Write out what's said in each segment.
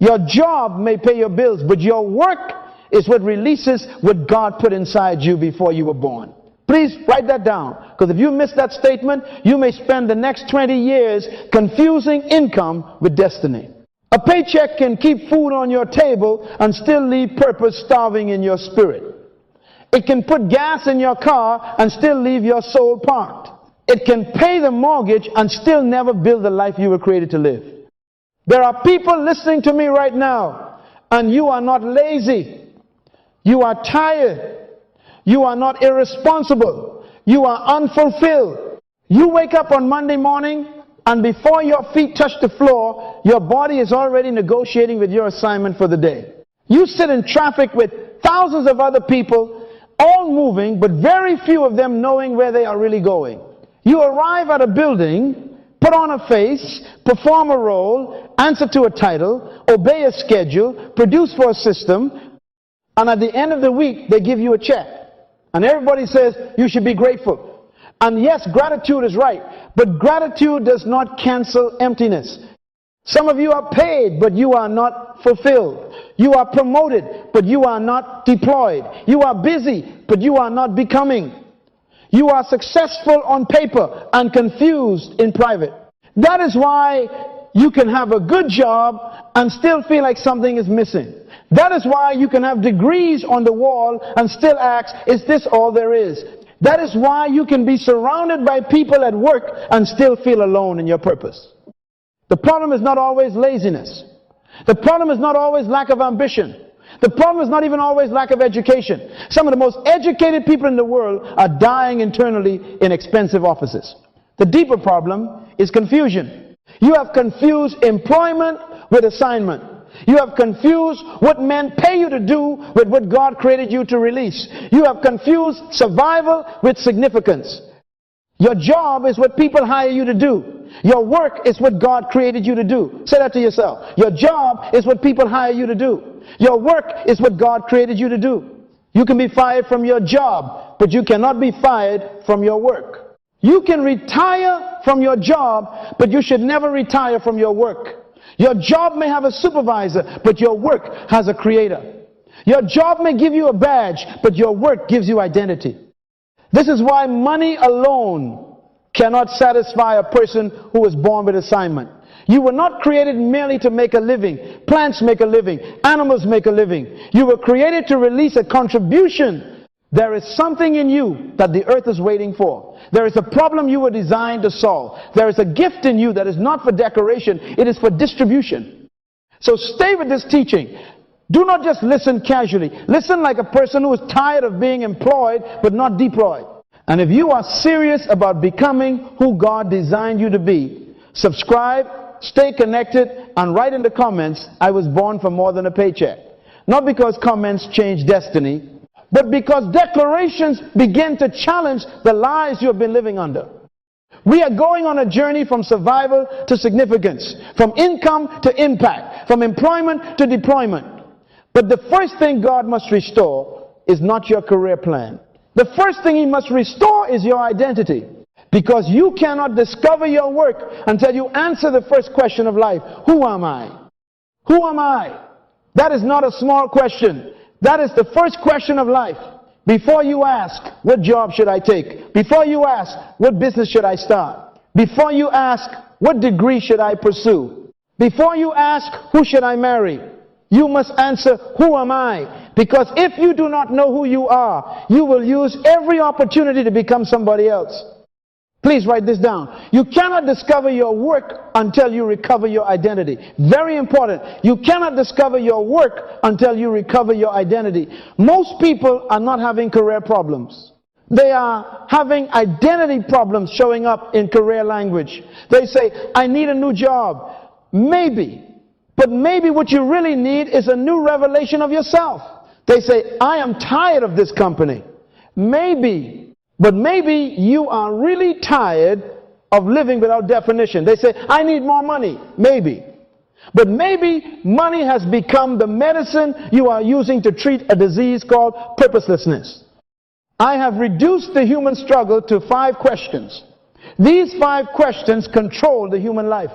Your job may pay your bills, but your work is what releases what God put inside you before you were born. Please write that down, because if you miss that statement, you may spend the next 20 years confusing income with destiny. A paycheck can keep food on your table and still leave purpose starving in your spirit. It can put gas in your car and still leave your soul parked. It can pay the mortgage and still never build the life you were created to live. There are people listening to me right now, and you are not lazy. You are tired. You are not irresponsible. You are unfulfilled. You wake up on Monday morning, and before your feet touch the floor, your body is already negotiating with your assignment for the day. You sit in traffic with thousands of other people, all moving, but very few of them knowing where they are really going. You arrive at a building, put on a face, perform a role, answer to a title, obey a schedule, produce for a system, and at the end of the week, they give you a check. And everybody says you should be grateful. And yes, gratitude is right, but gratitude does not cancel emptiness. Some of you are paid, but you are not fulfilled. You are promoted, but you are not deployed. You are busy, but you are not becoming. You are successful on paper and confused in private. That is why you can have a good job and still feel like something is missing. That is why you can have degrees on the wall and still ask, is this all there is? That is why you can be surrounded by people at work and still feel alone in your purpose. The problem is not always laziness. The problem is not always lack of ambition. The problem is not even always lack of education. Some of the most educated people in the world are dying internally in expensive offices. The deeper problem is confusion. You have confused employment with assignment. You have confused what men pay you to do with what God created you to release. You have confused survival with significance. Your job is what people hire you to do. Your work is what God created you to do. Say that to yourself. Your job is what people hire you to do. Your work is what God created you to do. You can be fired from your job, but you cannot be fired from your work. You can retire from your job, but you should never retire from your work. Your job may have a supervisor, but your work has a creator. Your job may give you a badge, but your work gives you identity. This is why money alone cannot satisfy a person who was born with assignment. You were not created merely to make a living. Plants make a living. Animals make a living. You were created to release a contribution. There is something in you that the earth is waiting for. There is a problem you were designed to solve. There is a gift in you that is not for decoration. It is for distribution. So stay with this teaching. Do not just listen casually. Listen like a person who is tired of being employed but not deployed. And if you are serious about becoming who God designed you to be, subscribe, stay connected, and write in the comments, I was born for more than a paycheck. Not because comments change destiny, but because declarations begin to challenge the lies you have been living under. We are going on a journey from survival to significance, from income to impact, from employment to deployment. But the first thing God must restore is not your career plan. The first thing He must restore is your identity. Because you cannot discover your work until you answer the first question of life. Who am I? Who am I? That is not a small question. That is the first question of life. Before you ask, what job should I take? Before you ask, what business should I start? Before you ask, what degree should I pursue? Before you ask, who should I marry? You must answer, who am I? Because if you do not know who you are, you will use every opportunity to become somebody else. Please write this down. You cannot discover your work until you recover your identity. Very important. You cannot discover your work until you recover your identity. Most people are not having career problems. They are having identity problems showing up in career language. They say, I need a new job. Maybe. But maybe what you really need is a new revelation of yourself. They say, I am tired of this company. Maybe. But maybe you are really tired of living without definition. They say, I need more money. Maybe. But maybe money has become the medicine you are using to treat a disease called purposelessness. I have reduced the human struggle to 5 questions. These 5 questions control the human life.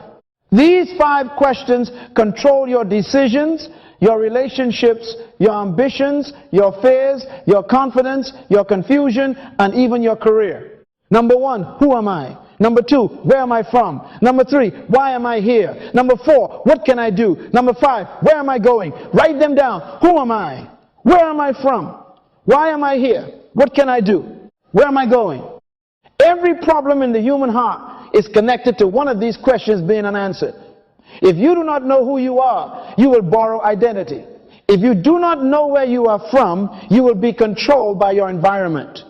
These 5 questions control your decisions, your relationships, your ambitions, your fears, your confidence, your confusion, and even your career. Number 1, who am I? Number 2, where am I from? Number 3, why am I here? Number 4, what can I do? Number 5, where am I going? Write them down. Who am I? Where am I from? Why am I here? What can I do? Where am I going? Every problem in the human heart is connected to one of these questions being unanswered. If you do not know who you are, you will borrow identity. If you do not know where you are from, you will be controlled by your environment.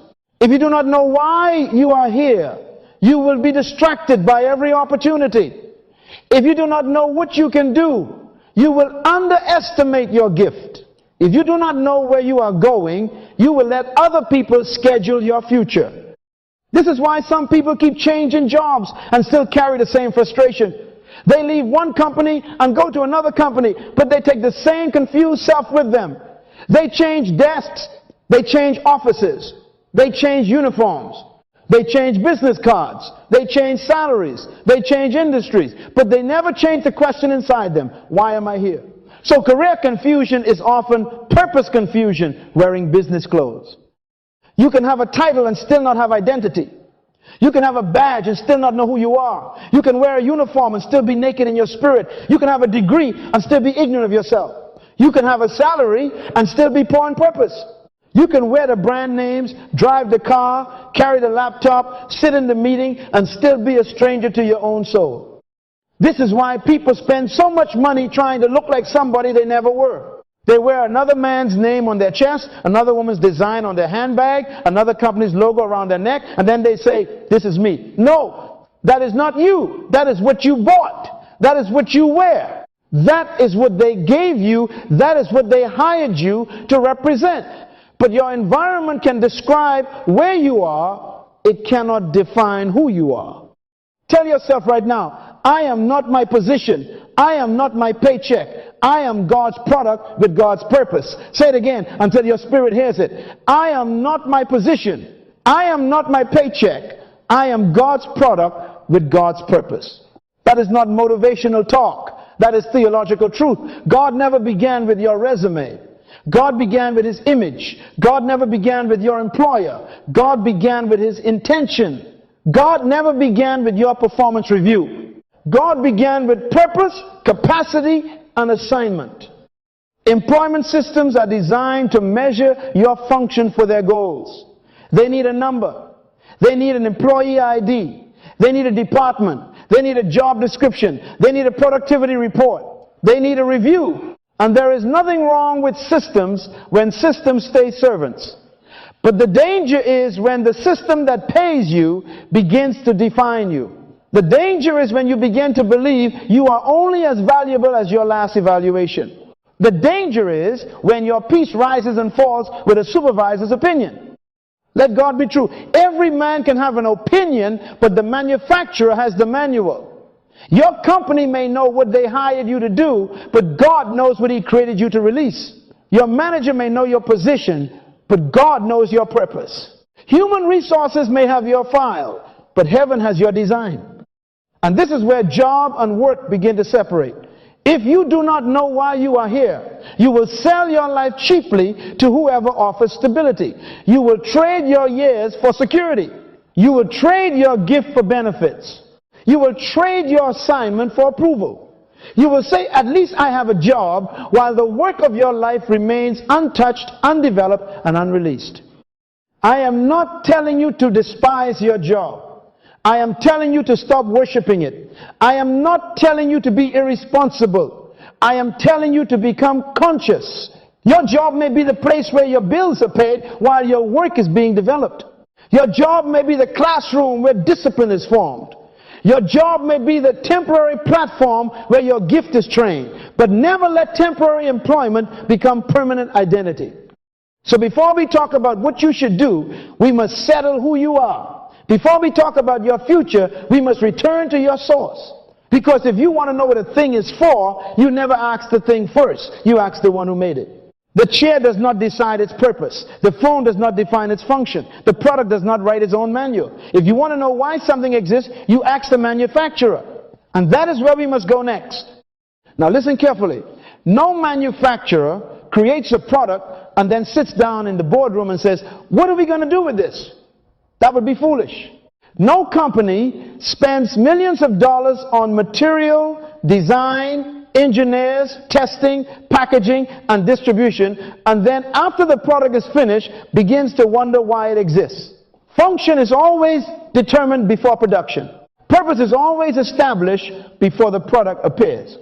If you do not know why you are here, you will be distracted by every opportunity. If you do not know what you can do, you will underestimate your gift. If you do not know where you are going, you will let other people schedule your future. This is why some people keep changing jobs and still carry the same frustration. They leave one company and go to another company, but they take the same confused self with them. They change desks, they change offices, they change uniforms, they change business cards, they change salaries, they change industries, but they never change the question inside them: why am I here? So career confusion is often purpose confusion wearing business clothes. You can have a title and still not have identity. You can have a badge and still not know who you are. You can wear a uniform and still be naked in your spirit. You can have a degree and still be ignorant of yourself. You can have a salary and still be poor in purpose. You can wear the brand names, drive the car, carry the laptop, sit in the meeting, and still be a stranger to your own soul. This is why people spend so much money trying to look like somebody they never were. They wear another man's name on their chest, another woman's design on their handbag, another company's logo around their neck, and then they say, this is me. No, that is not you. That is what you bought. That is what you wear. That is what they gave you. That is what they hired you to represent. But your environment can describe where you are. It cannot define who you are. Tell yourself right now, I am not my position. I am not my paycheck. I am God's product with God's purpose. Say it again until your spirit hears it. I am not my position. I am not my paycheck. I am God's product with God's purpose. That is not motivational talk. That is theological truth. God never began with your resume. God began with His image. God never began with your employer. God began with His intention. God never began with your performance review. God began with purpose, capacity, and assignment. Employment systems are designed to measure your function for their goals. They need a number. They need an employee ID. They need a department. They need a job description. They need a productivity report. They need a review. And there is nothing wrong with systems when systems stay servants. But the danger is when the system that pays you begins to define you. The danger is when you begin to believe you are only as valuable as your last evaluation. The danger is when your piece rises and falls with a supervisor's opinion. Let God be true. Every man can have an opinion, but the manufacturer has the manual. Your company may know what they hired you to do, but God knows what He created you to release. Your manager may know your position, but God knows your purpose. Human resources may have your file, but heaven has your design. And this is where job and work begin to separate. If you do not know why you are here, you will sell your life cheaply to whoever offers stability. You will trade your years for security. You will trade your gift for benefits. You will trade your assignment for approval. You will say, at least I have a job, while the work of your life remains untouched, undeveloped, and unreleased. I am not telling you to despise your job. I am telling you to stop worshiping it. I am not telling you to be irresponsible. I am telling you to become conscious. Your job may be the place where your bills are paid while your work is being developed. Your job may be the classroom where discipline is formed. Your job may be the temporary platform where your gift is trained. But never let temporary employment become permanent identity. So before we talk about what you should do, we must settle who you are. Before we talk about your future, we must return to your source. Because if you want to know what a thing is for, you never ask the thing first. You ask the one who made it. The chair does not decide its purpose. The phone does not define its function. The product does not write its own manual. If you want to know why something exists, you ask the manufacturer. And that is where we must go next. Now listen carefully. No manufacturer creates a product and then sits down in the boardroom and says, what are we going to do with this? That would be foolish. No company spends millions of dollars on material, design, engineers, testing, packaging, and distribution, and then after the product is finished, begins to wonder why it exists. Function is always determined before production. Purpose is always established before the product appears.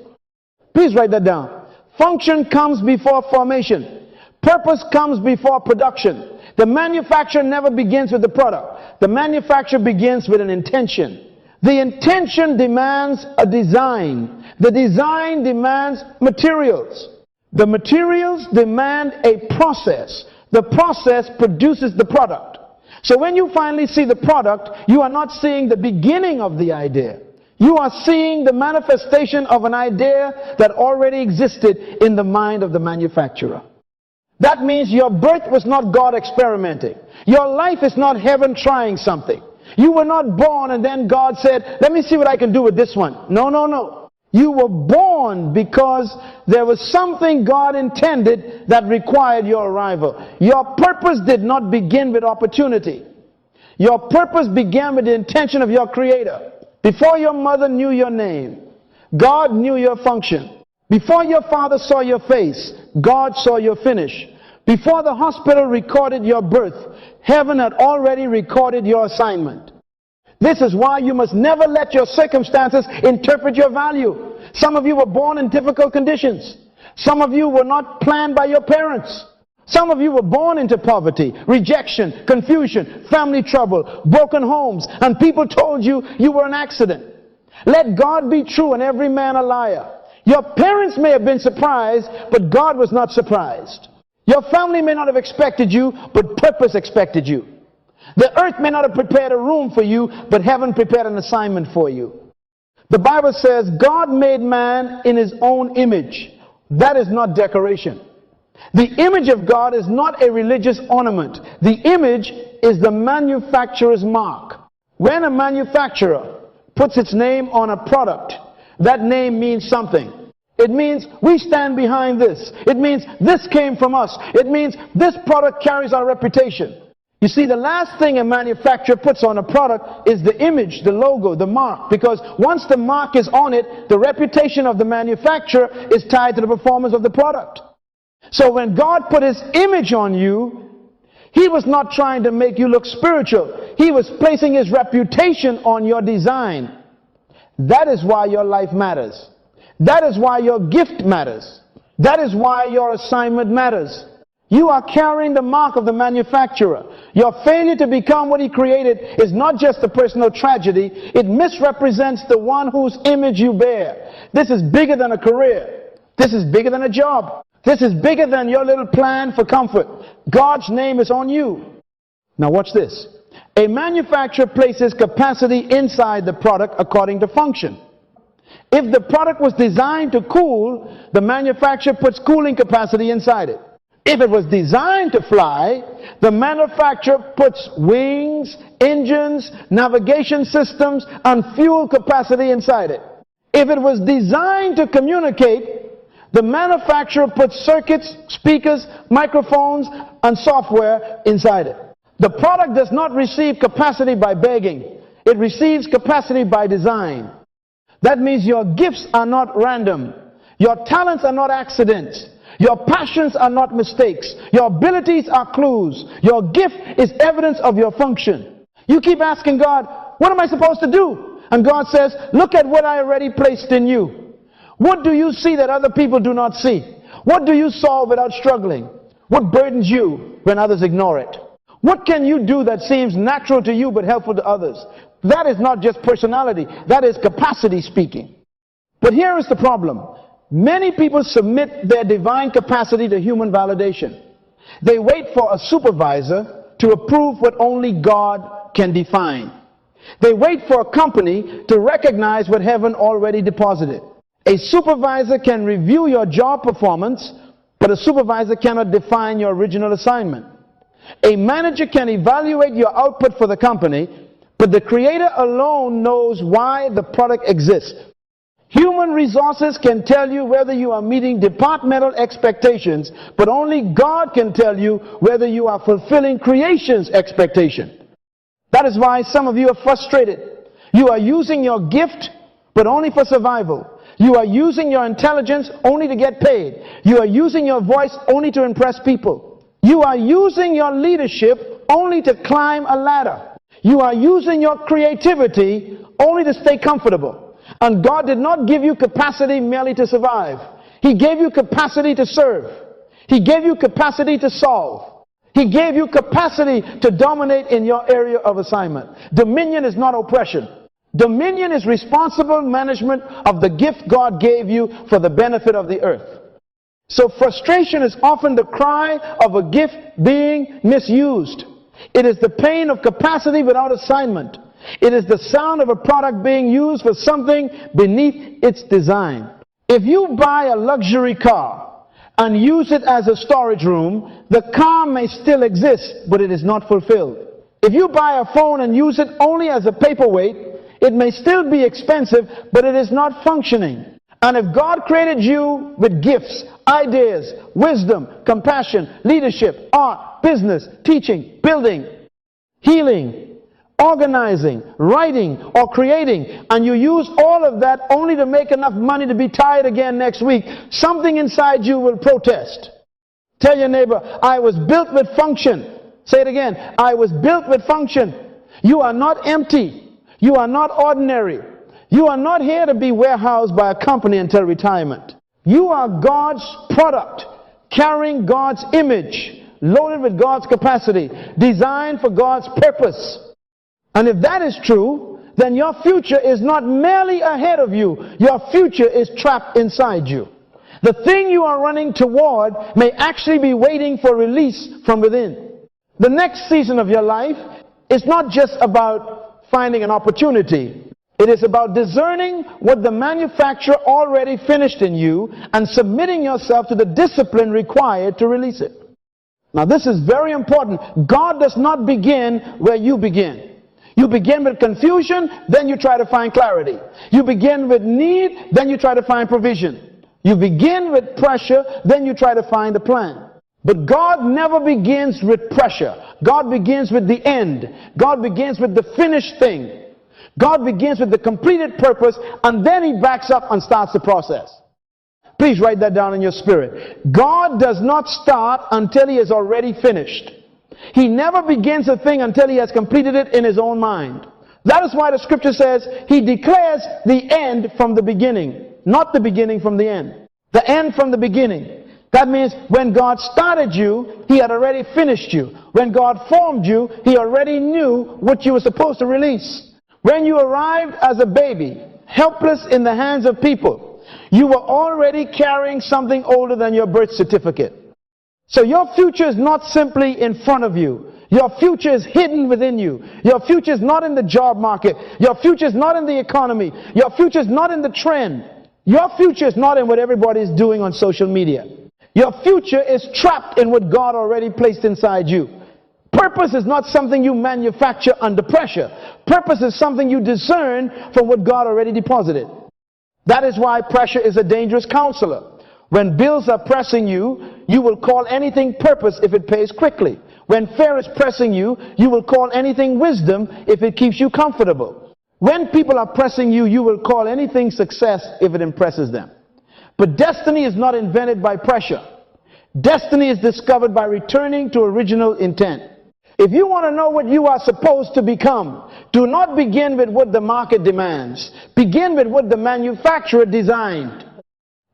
Please write that down. Function comes before formation. Purpose comes before production. The manufacturer never begins with the product. The manufacturer begins with an intention. The intention demands a design. The design demands materials. The materials demand a process. The process produces the product. So when you finally see the product, you are not seeing the beginning of the idea. You are seeing the manifestation of an idea that already existed in the mind of the manufacturer. That means your birth was not God experimenting. Your life is not heaven trying something. You were not born and then God said, let me see what I can do with this one. No, no, no. You were born because there was something God intended that required your arrival. Your purpose did not begin with opportunity. Your purpose began with the intention of your Creator. Before your mother knew your name, God knew your function. Before your father saw your face, God saw your finish. Before the hospital recorded your birth, heaven had already recorded your assignment. This is why you must never let your circumstances interpret your value. Some of you were born in difficult conditions. Some of you were not planned by your parents. Some of you were born into poverty, rejection, confusion, family trouble, broken homes, and people told you you were an accident. Let God be true and every man a liar. Your parents may have been surprised, but God was not surprised. Your family may not have expected you, but purpose expected you. The earth may not have prepared a room for you, but heaven prepared an assignment for you. The Bible says God made man in his own image. That is not decoration. The image of God is not a religious ornament. The image is the manufacturer's mark. When a manufacturer puts its name on a product, that name means something. It means we stand behind this. It means this came from us. It means this product carries our reputation. You see, the last thing a manufacturer puts on a product is the image, the logo, the mark. Because once the mark is on it, the reputation of the manufacturer is tied to the performance of the product. So when God put His image on you, He was not trying to make you look spiritual. He was placing His reputation on your design. That is why your life matters. That is why your gift matters. That is why your assignment matters. You are carrying the mark of the manufacturer. Your failure to become what He created is not just a personal tragedy. It misrepresents the one whose image you bear. This is bigger than a career. This is bigger than a job. This is bigger than your little plan for comfort. God's name is on you. Now watch this. A manufacturer places capacity inside the product according to function. If the product was designed to cool, the manufacturer puts cooling capacity inside it. If it was designed to fly, the manufacturer puts wings, engines, navigation systems, and fuel capacity inside it. If it was designed to communicate, the manufacturer puts circuits, speakers, microphones, and software inside it. The product does not receive capacity by begging. It receives capacity by design. That means your gifts are not random. Your talents are not accidents. Your passions are not mistakes. Your abilities are clues. Your gift is evidence of your function. You keep asking God, what am I supposed to do? And God says, look at what I already placed in you. What do you see that other people do not see? What do you solve without struggling? What burdens you when others ignore it? What can you do that seems natural to you but helpful to others? That is not just personality. That is capacity speaking. But here is the problem. Many people submit their divine capacity to human validation. They wait for a supervisor to approve what only God can define. They wait for a company to recognize what heaven already deposited. A supervisor can review your job performance, but a supervisor cannot define your original assignment. A manager can evaluate your output for the company, but the Creator alone knows why the product exists. Human resources can tell you whether you are meeting departmental expectations, but only God can tell you whether you are fulfilling creation's expectation. That is why some of you are frustrated. You are using your gift, but only for survival. You are using your intelligence only to get paid. You are using your voice only to impress people. You are using your leadership only to climb a ladder. You are using your creativity only to stay comfortable. And God did not give you capacity merely to survive. He gave you capacity to serve. He gave you capacity to solve. He gave you capacity to dominate in your area of assignment. Dominion is not oppression. Dominion is responsible management of the gift God gave you for the benefit of the earth. So frustration is often the cry of a gift being misused. It is the pain of capacity without assignment. It is the sound of a product being used for something beneath its design. If you buy a luxury car and use it as a storage room, the car may still exist, but it is not fulfilled. If you buy a phone and use it only as a paperweight, it may still be expensive, but it is not functioning. And if God created you with gifts, ideas, wisdom, compassion, leadership, art, business, teaching, building, healing, organizing, writing, or creating, and you use all of that only to make enough money to be tired again next week, something inside you will protest. Tell your neighbor, I was built with function. Say it again. I was built with function. You are not empty. You are not ordinary. You are not here to be warehoused by a company until retirement. You are God's product, carrying God's image, loaded with God's capacity, designed for God's purpose. And if that is true, then your future is not merely ahead of you. Your future is trapped inside you. The thing you are running toward may actually be waiting for release from within. The next season of your life is not just about finding an opportunity. It is about discerning what the manufacturer already finished in you and submitting yourself to the discipline required to release it. Now this is very important. God does not begin where you begin. You begin with confusion, then you try to find clarity. You begin with need, then you try to find provision. You begin with pressure, then you try to find a plan. But God never begins with pressure. God begins with the end. God begins with the finished thing. God begins with the completed purpose, and then He backs up and starts the process. Please write that down in your spirit. God does not start until He is already finished. He never begins a thing until He has completed it in His own mind. That is why the scripture says He declares the end from the beginning, not the beginning from the end. The end from the beginning. That means when God started you, He had already finished you. When God formed you, He already knew what you were supposed to release. When you arrived as a baby, helpless in the hands of people, you were already carrying something older than your birth certificate. So your future is not simply in front of you. Your future is hidden within you. Your future is not in the job market. Your future is not in the economy. Your future is not in the trend. Your future is not in what everybody is doing on social media. Your future is trapped in what God already placed inside you. Purpose is not something you manufacture under pressure. Purpose is something you discern from what God already deposited. That is why pressure is a dangerous counselor. When bills are pressing you, you will call anything purpose if it pays quickly. When fear is pressing you, you will call anything wisdom if it keeps you comfortable. When people are pressing you, you will call anything success if it impresses them. But destiny is not invented by pressure. Destiny is discovered by returning to original intent. If you want to know what you are supposed to become, do not begin with what the market demands. Begin with what the manufacturer designed.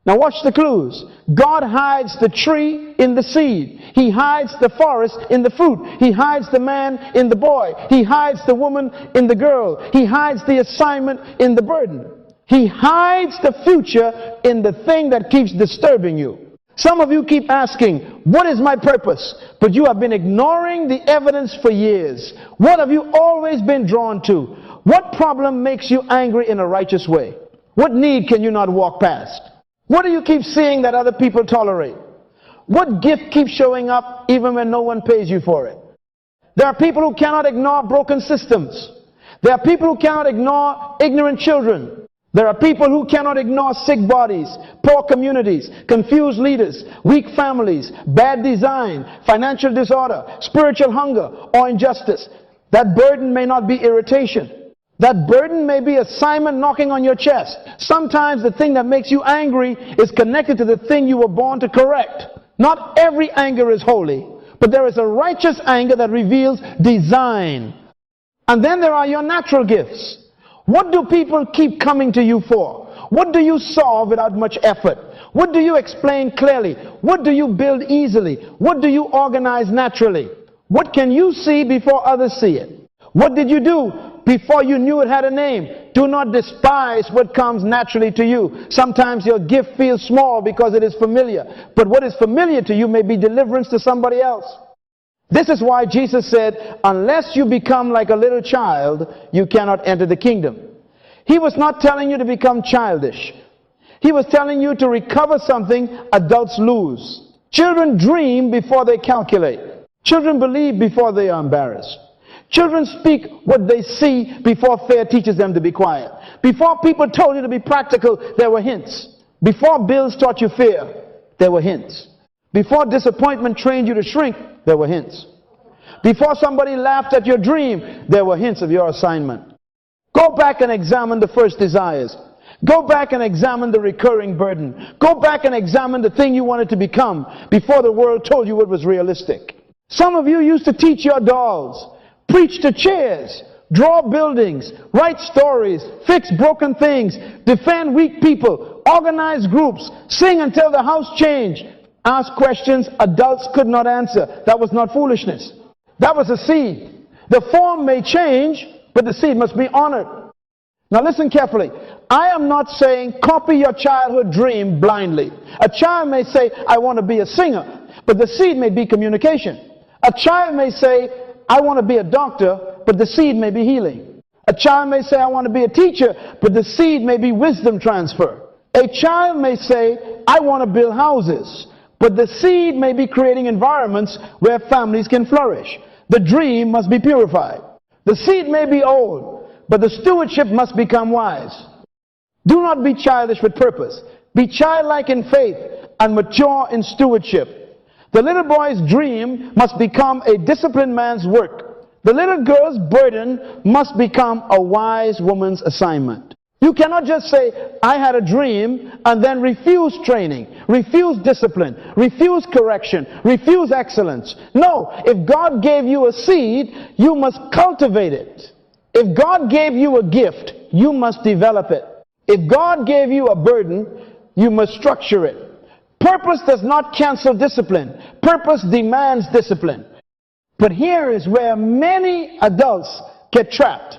Now watch the clues. God hides the tree in the seed. He hides the forest in the fruit. He hides the man in the boy. He hides the woman in the girl. He hides the assignment in the burden. He hides the future in the thing that keeps disturbing you. Some of you keep asking, what is my purpose? But you have been ignoring the evidence for years. What have you always been drawn to? What problem makes you angry in a righteous way? What need can you not walk past? What do you keep seeing that other people tolerate? What gift keeps showing up even when no one pays you for it? There are people who cannot ignore broken systems. There are people who cannot ignore ignorant children. There are people who cannot ignore sick bodies, poor communities, confused leaders, weak families, bad design, financial disorder, spiritual hunger, or injustice. That burden may not be irritation. That burden may be a Simon knocking on your chest. Sometimes the thing that makes you angry is connected to the thing you were born to correct. Not every anger is holy, but there is a righteous anger that reveals design. And then there are your natural gifts. What do people keep coming to you for? What do you solve without much effort? What do you explain clearly? What do you build easily? What do you organize naturally? What can you see before others see it? What did you do before you knew it had a name? Do not despise what comes naturally to you. Sometimes your gift feels small because it is familiar. But what is familiar to you may be deliverance to somebody else. This is why Jesus said, unless you become like a little child, you cannot enter the kingdom. He was not telling you to become childish. He was telling you to recover something adults lose. Children dream before they calculate. Children believe before they are embarrassed. Children speak what they see before fear teaches them to be quiet. Before people told you to be practical, there were hints. Before bills taught you fear, there were hints. Before disappointment trained you to shrink, there were hints. Before somebody laughed at your dream, there were hints of your assignment. Go back and examine the first desires. Go back and examine the recurring burden. Go back and examine the thing you wanted to become before the world told you it was realistic. Some of you used to teach your dolls, preach to chairs, draw buildings, write stories, fix broken things, defend weak people, organize groups, sing until the house changed, ask questions adults could not answer. That was not foolishness. That was a seed. The form may change, but the seed must be honored. Now listen carefully. I am not saying copy your childhood dream blindly. A child may say, I want to be a singer, but the seed may be communication. A child may say, I want to be a doctor, but the seed may be healing. A child may say, I want to be a teacher, but the seed may be wisdom transfer. A child may say, I want to build houses, but the seed may be creating environments where families can flourish. The dream must be purified. The seed may be old, but the stewardship must become wise. Do not be childish with purpose. Be childlike in faith and mature in stewardship. The little boy's dream must become a disciplined man's work. The little girl's burden must become a wise woman's assignment. You cannot just say, I had a dream, and then refuse training, refuse discipline, refuse correction, refuse excellence. No, if God gave you a seed, you must cultivate it. If God gave you a gift, you must develop it. If God gave you a burden, you must structure it. Purpose does not cancel discipline. Purpose demands discipline. But here is where many adults get trapped.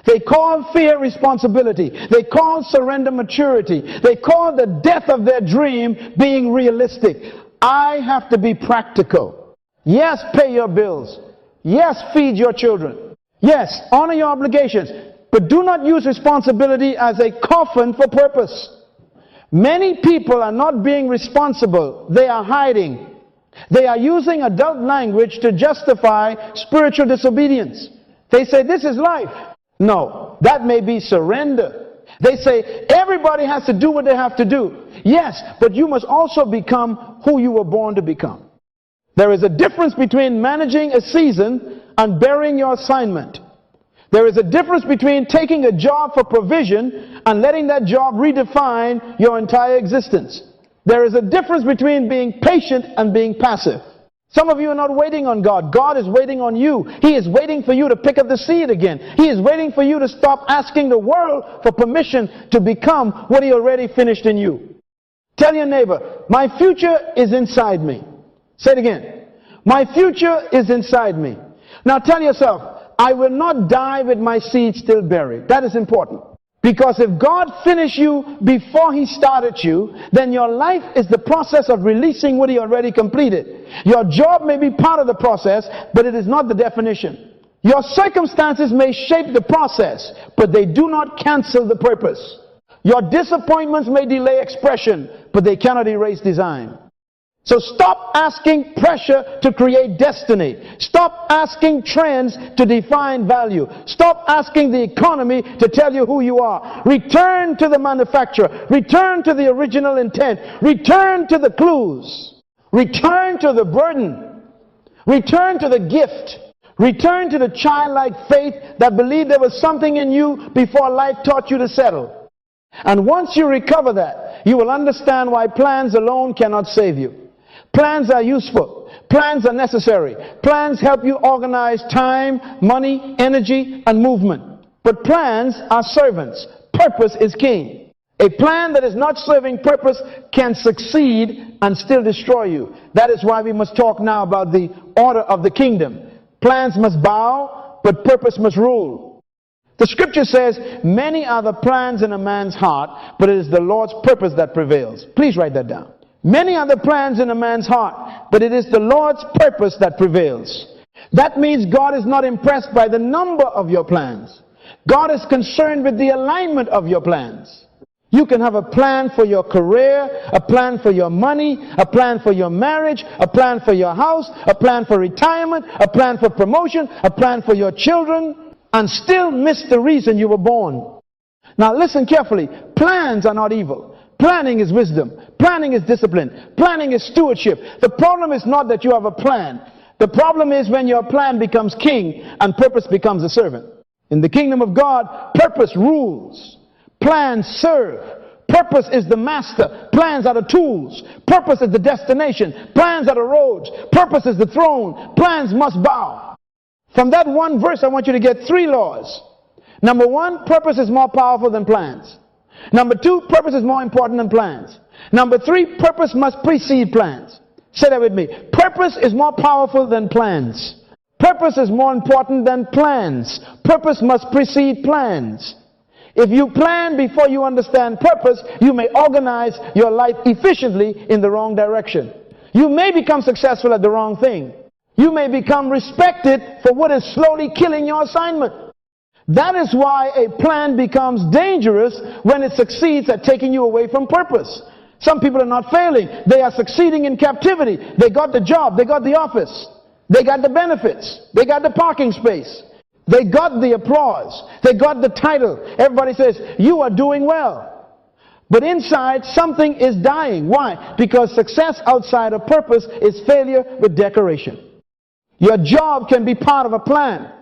They call fear responsibility. They call surrender maturity. They call the death of their dream being realistic. I have to be practical. Yes, pay your bills. Yes, feed your children. Yes, honor your obligations. But do not use responsibility as a coffin for purpose. Many people are not being responsible. They are hiding. They are using adult language to justify spiritual disobedience. They say, this is life. No, that may be surrender. They say, everybody has to do what they have to do. Yes, but you must also become who you were born to become. There is a difference between managing a season and burying your assignment. There is a difference between taking a job for provision and letting that job redefine your entire existence. There is a difference between being patient and being passive. Some of you are not waiting on God. God is waiting on you. He is waiting for you to pick up the seed again. He is waiting for you to stop asking the world for permission to become what He already finished in you. Tell your neighbor, my future is inside me. Say it again. My future is inside me. Now tell yourself, I will not die with my seed still buried. That is important. Because if God finished you before He started you, then your life is the process of releasing what He already completed. Your job may be part of the process, but it is not the definition. Your circumstances may shape the process, but they do not cancel the purpose. Your disappointments may delay expression, but they cannot erase design. So stop asking pressure to create destiny. Stop asking trends to define value. Stop asking the economy to tell you who you are. Return to the manufacturer. Return to the original intent. Return to the clues. Return to the burden. Return to the gift. Return to the childlike faith that believed there was something in you before life taught you to settle. And once you recover that, you will understand why plans alone cannot save you. Plans are useful. Plans are necessary. Plans help you organize time, money, energy, and movement. But plans are servants. Purpose is king. A plan that is not serving purpose can succeed and still destroy you. That is why we must talk now about the order of the kingdom. Plans must bow, but purpose must rule. The scripture says, many are the plans in a man's heart, but it is the Lord's purpose that prevails. Please write that down. Many are the plans in a man's heart, but it is the Lord's purpose that prevails. That means God is not impressed by the number of your plans. God is concerned with the alignment of your plans. You can have a plan for your career, a plan for your money, a plan for your marriage, a plan for your house, a plan for retirement, a plan for promotion, a plan for your children, and still miss the reason you were born. Now listen carefully. Plans are not evil. Planning is wisdom. Planning is discipline. Planning is stewardship. The problem is not that you have a plan. The problem is when your plan becomes king and purpose becomes a servant. In the kingdom of God, purpose rules. Plans serve. Purpose is the master. Plans are the tools. Purpose is the destination. Plans are the roads. Purpose is the throne. Plans must bow. From that one verse, I want you to get 3 laws. Number 1, purpose is more powerful than plans. Number 2, purpose is more important than plans. Number 3, purpose must precede plans. Say that with me. Purpose is more powerful than plans. Purpose is more important than plans. Purpose must precede plans. If you plan before you understand purpose, you may organize your life efficiently in the wrong direction. You may become successful at the wrong thing. You may become respected for what is slowly killing your assignment. That is why a plan becomes dangerous when it succeeds at taking you away from purpose. Some people are not failing. They are succeeding in captivity. They got the job. They got the office. They got the benefits. They got the parking space. They got the applause. They got the title. Everybody says, you are doing well. But inside, something is dying. Why? Because success outside of purpose is failure with decoration. Your job can be part of a plan.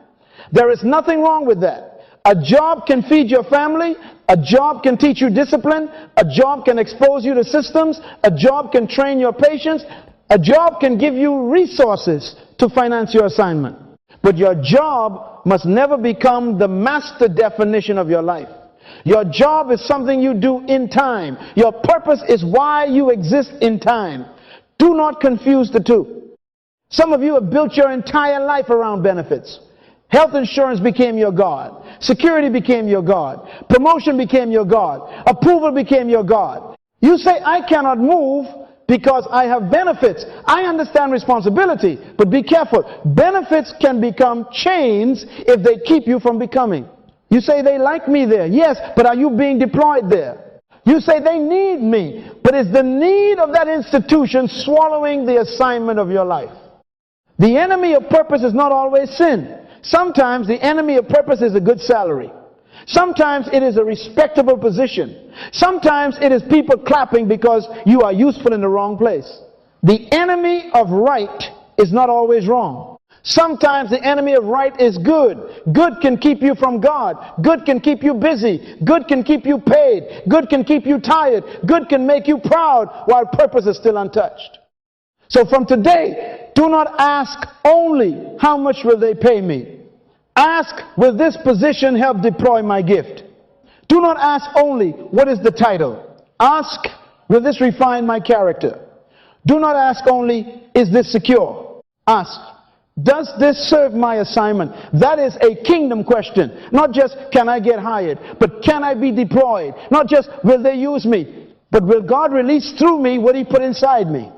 There is nothing wrong with that. A job can feed your family. A job can teach you discipline. A job can expose you to systems. A job can train your patience. A job can give you resources to finance your assignment. But your job must never become the master definition of your life. Your job is something you do in time. Your purpose is why you exist in time. Do not confuse the two. Some of you have built your entire life around benefits. Health insurance became your God. Security became your God. Promotion became your God. Approval became your God. You say, I cannot move because I have benefits. I understand responsibility, but be careful. Benefits can become chains if they keep you from becoming. You say, they like me there. Yes, but are you being deployed there? You say, they need me, but is the need of that institution swallowing the assignment of your life? The enemy of purpose is not always sin. Sometimes the enemy of purpose is a good salary. Sometimes it is a respectable position. Sometimes it is people clapping because you are useful in the wrong place. The enemy of right is not always wrong. Sometimes the enemy of right is good. Good can keep you from God. Good can keep you busy. Good can keep you paid. Good can keep you tired. Good can make you proud while purpose is still untouched. So from today, do not ask only, how much will they pay me? Ask, will this position help deploy my gift? Do not ask only, what is the title? Ask, will this refine my character? Do not ask only, is this secure? Ask, does this serve my assignment? That is a kingdom question. Not just, can I get hired? But can I be deployed? Not just, will they use me? But will God release through me what He put inside me?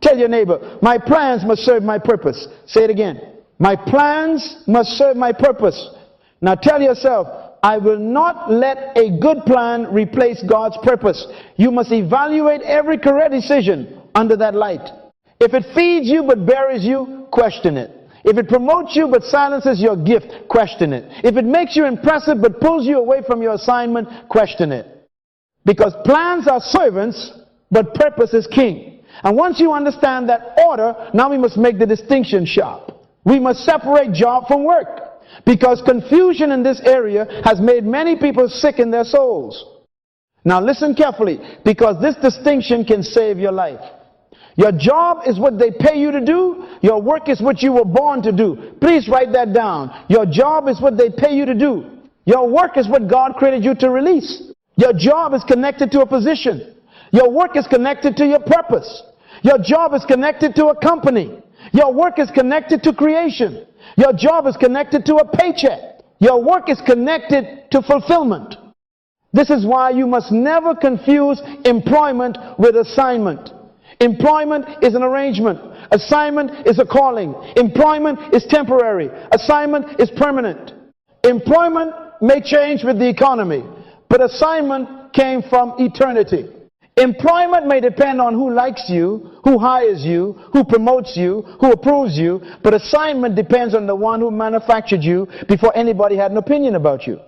Tell your neighbor, my plans must serve my purpose. Say it again. My plans must serve my purpose. Now tell yourself, I will not let a good plan replace God's purpose. You must evaluate every career decision. under that light. If it feeds you but buries you, question it. If it promotes you but silences your gift, question it. If it makes you impressive but pulls you away from your assignment, question it. Because plans are servants, but purpose is king. And once you understand that order, now we must make the distinction sharp. We must separate job from work. Because confusion in this area has made many people sick in their souls. Now listen carefully, because this distinction can save your life. Your job is what they pay you to do. Your work is what you were born to do. Please write that down. Your job is what they pay you to do. Your work is what God created you to release. Your job is connected to a position. Your work is connected to your purpose. Your job is connected to a company. Your work is connected to creation. Your job is connected to a paycheck. Your work is connected to fulfillment. This is why you must never confuse employment with assignment. Employment is an arrangement. Assignment is a calling. Employment is temporary. Assignment is permanent. Employment may change with the economy, but assignment came from eternity. Employment may depend on who likes you, who hires you, who promotes you, who approves you, but assignment depends on the one who manufactured you before anybody had an opinion about you.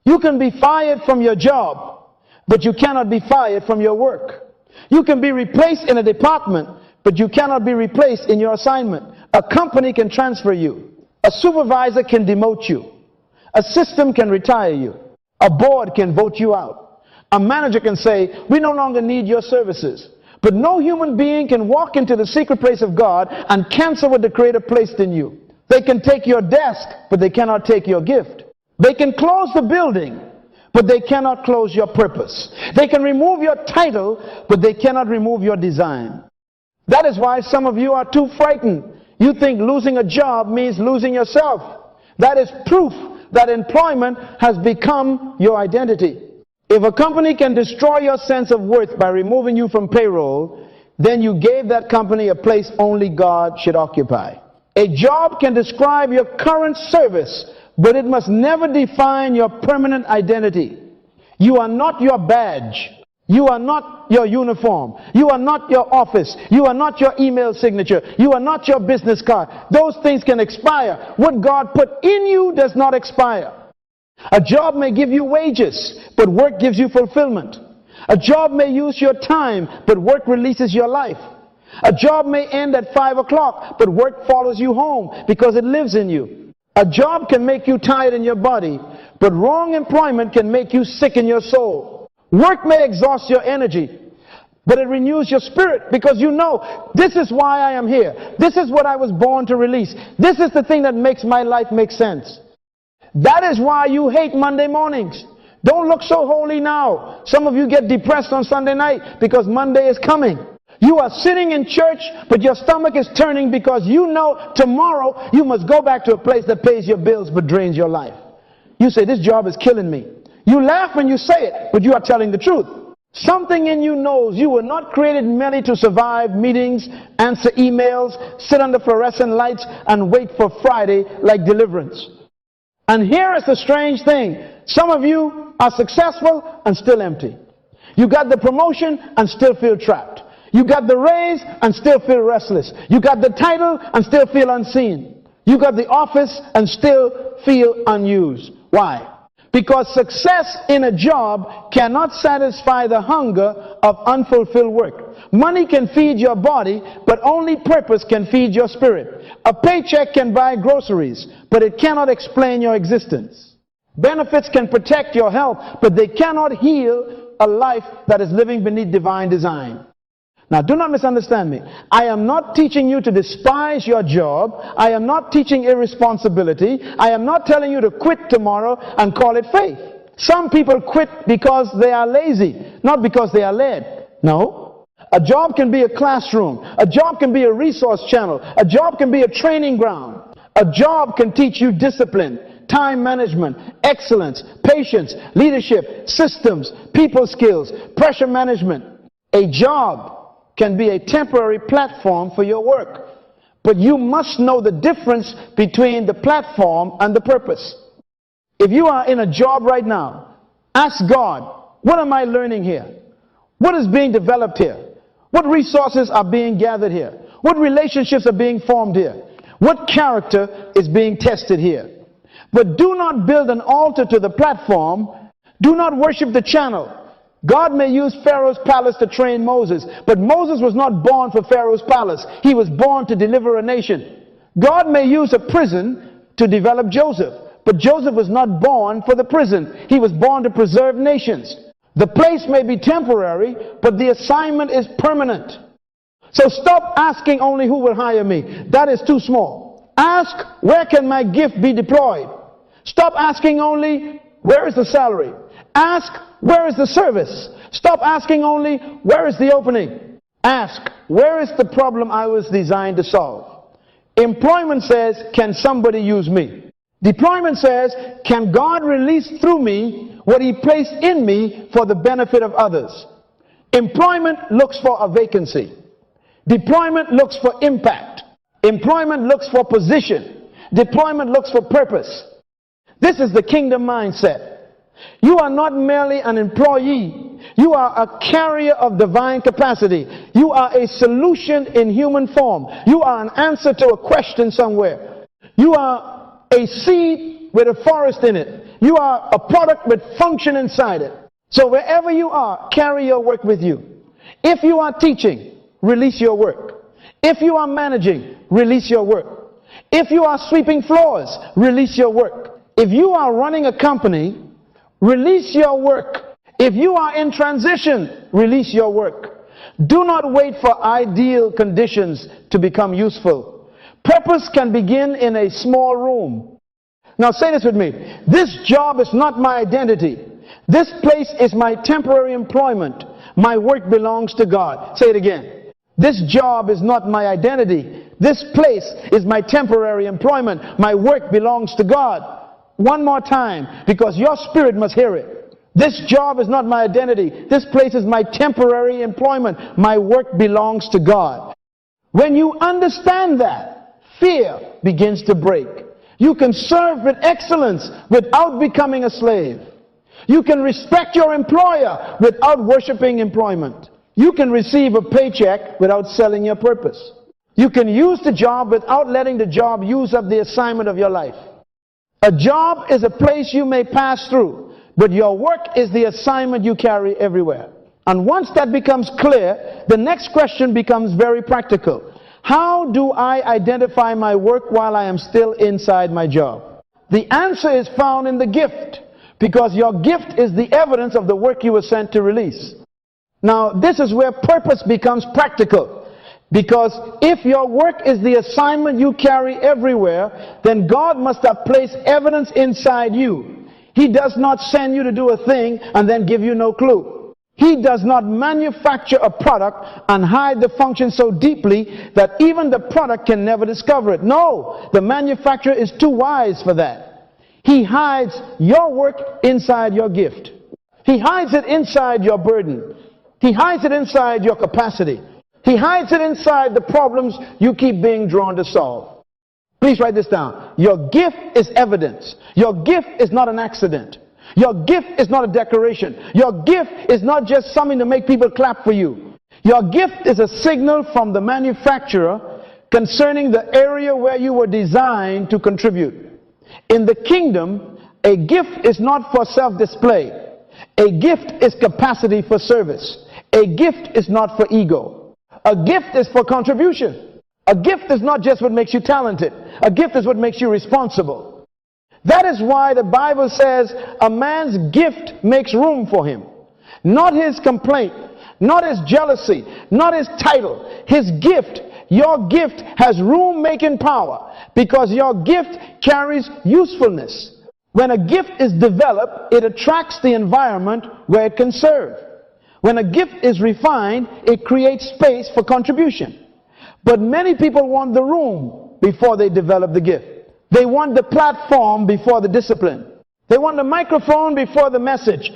You can be fired from your job, but you cannot be fired from your work. You can be replaced in a department, but you cannot be replaced in your assignment. A company can transfer you. A supervisor can demote you. A system can retire you. A board can vote you out. A manager can say, we no longer need your services. But no human being can walk into the secret place of God and cancel what the Creator placed in you. They can take your desk, but they cannot take your gift. They can close the building, but they cannot close your purpose. They can remove your title, but they cannot remove your design. That is why some of you are too frightened. You think losing a job means losing yourself. That is proof that employment has become your identity. If a company can destroy your sense of worth by removing you from payroll, then you gave that company a place only God should occupy. A job can describe your current service, but it must never define your permanent identity. You are not your badge. You are not your uniform. You are not your office. You are not your email signature. You are not your business card. Those things can expire. What God put in you does not expire. A job may give you wages, but work gives you fulfillment. A job may use your time, but work releases your life. A job may end at 5 o'clock, but work follows you home because it lives in you. A job can make you tired in your body, but wrong employment can make you sick in your soul. Work may exhaust your energy, but it renews your spirit because you know, this is why I am here. This is what I was born to release. This is the thing that makes my life make sense. That is why you hate Monday mornings. Don't look so holy now. Some of you get depressed on Sunday night because Monday is coming. You are sitting in church, but your stomach is turning because you know tomorrow you must go back to a place that pays your bills but drains your life. You say, this job is killing me. You laugh when you say it, but you are telling the truth. Something in you knows you were not created merely to survive meetings, answer emails, sit under fluorescent lights, and wait for Friday like deliverance. And here is the strange thing. Some of you are successful and still empty. You got the promotion and still feel trapped. You got the raise and still feel restless. You got the title and still feel unseen. You got the office and still feel unused. Why? Because success in a job cannot satisfy the hunger of unfulfilled work. Money can feed your body, but only purpose can feed your spirit. A paycheck can buy groceries, but it cannot explain your existence. Benefits can protect your health, but they cannot heal a life that is living beneath divine design. Now, do not misunderstand me. I am not teaching you to despise your job. I am not teaching irresponsibility. I am not telling you to quit tomorrow and call it faith. Some people quit because they are lazy, not because they are led. No. A job can be a classroom. A job can be a resource channel. A job can be a training ground. A job can teach you discipline, time management, excellence, patience, leadership, systems, people skills, pressure management. A job can be a temporary platform for your work. But you must know the difference between the platform and the purpose. If you are in a job right now, ask God, what am I learning here? What is being developed here? What resources are being gathered here? What relationships are being formed here? What character is being tested here? But do not build an altar to the platform. Do not worship the channel. God may use Pharaoh's palace to train Moses, but Moses was not born for Pharaoh's palace. He was born to deliver a nation. God may use a prison to develop Joseph, but Joseph was not born for the prison. He was born to preserve nations. The place may be temporary, but the assignment is permanent. So stop asking only who will hire me. That is too small. Ask, where can my gift be deployed? Stop asking only, where is the salary? Ask, where is the service? Stop asking only, where is the opening? Ask, where is the problem I was designed to solve? Employment says, can somebody use me? Deployment says, can God release through me what He placed in me for the benefit of others? Employment looks for a vacancy. Deployment looks for impact. Employment looks for position. Deployment looks for purpose. This is the kingdom mindset. You are not merely an employee. You are a carrier of divine capacity. You are a solution in human form. You are an answer to a question somewhere. You are a seed with a forest in it. You are a product with function inside it. So wherever you are, carry your work with you. If you are teaching, release your work. If you are managing, release your work. If you are sweeping floors, release your work. If you are running a company, release your work. If you are in transition, release your work. Do not wait for ideal conditions to become useful. Purpose can begin in a small room. Now say this with me. This job is not my identity. This place is my temporary employment. My work belongs to God. Say it again. This job is not my identity. This place is my temporary employment. My work belongs to God. One more time, because your spirit must hear it. This job is not my identity. This place is my temporary employment. My work belongs to God. When you understand that, fear begins to break. You can serve with excellence without becoming a slave. You can respect your employer without worshiping employment. You can receive a paycheck without selling your purpose. You can use the job without letting the job use up the assignment of your life. A job is a place you may pass through, but your work is the assignment you carry everywhere. And once that becomes clear, the next question becomes very practical. How do I identify my work while I am still inside my job? The answer is found in the gift, because your gift is the evidence of the work you were sent to release. Now, this is where purpose becomes practical. Because if your work is the assignment you carry everywhere, then God must have placed evidence inside you. He does not send you to do a thing and then give you no clue. He does not manufacture a product and hide the function so deeply that even the product can never discover it. No, the manufacturer is too wise for that. He hides your work inside your gift. He hides it inside your burden. He hides it inside your capacity. He hides it inside the problems you keep being drawn to solve. Please write this down. Your gift is evidence. Your gift is not an accident. Your gift is not a decoration. Your gift is not just something to make people clap for you. Your gift is a signal from the manufacturer concerning the area where you were designed to contribute. In the kingdom, a gift is not for self-display. A gift is capacity for service. A gift is not for ego. A gift is for contribution. A gift is not just what makes you talented. A gift is what makes you responsible. That is why the Bible says a man's gift makes room for him. Not his complaint, not his jealousy, not his title. His gift, your gift has room-making power because your gift carries usefulness. When a gift is developed, it attracts the environment where it can serve. When a gift is refined, it creates space for contribution. But many people want the room before they develop the gift. They want the platform before the discipline. They want the microphone before the message.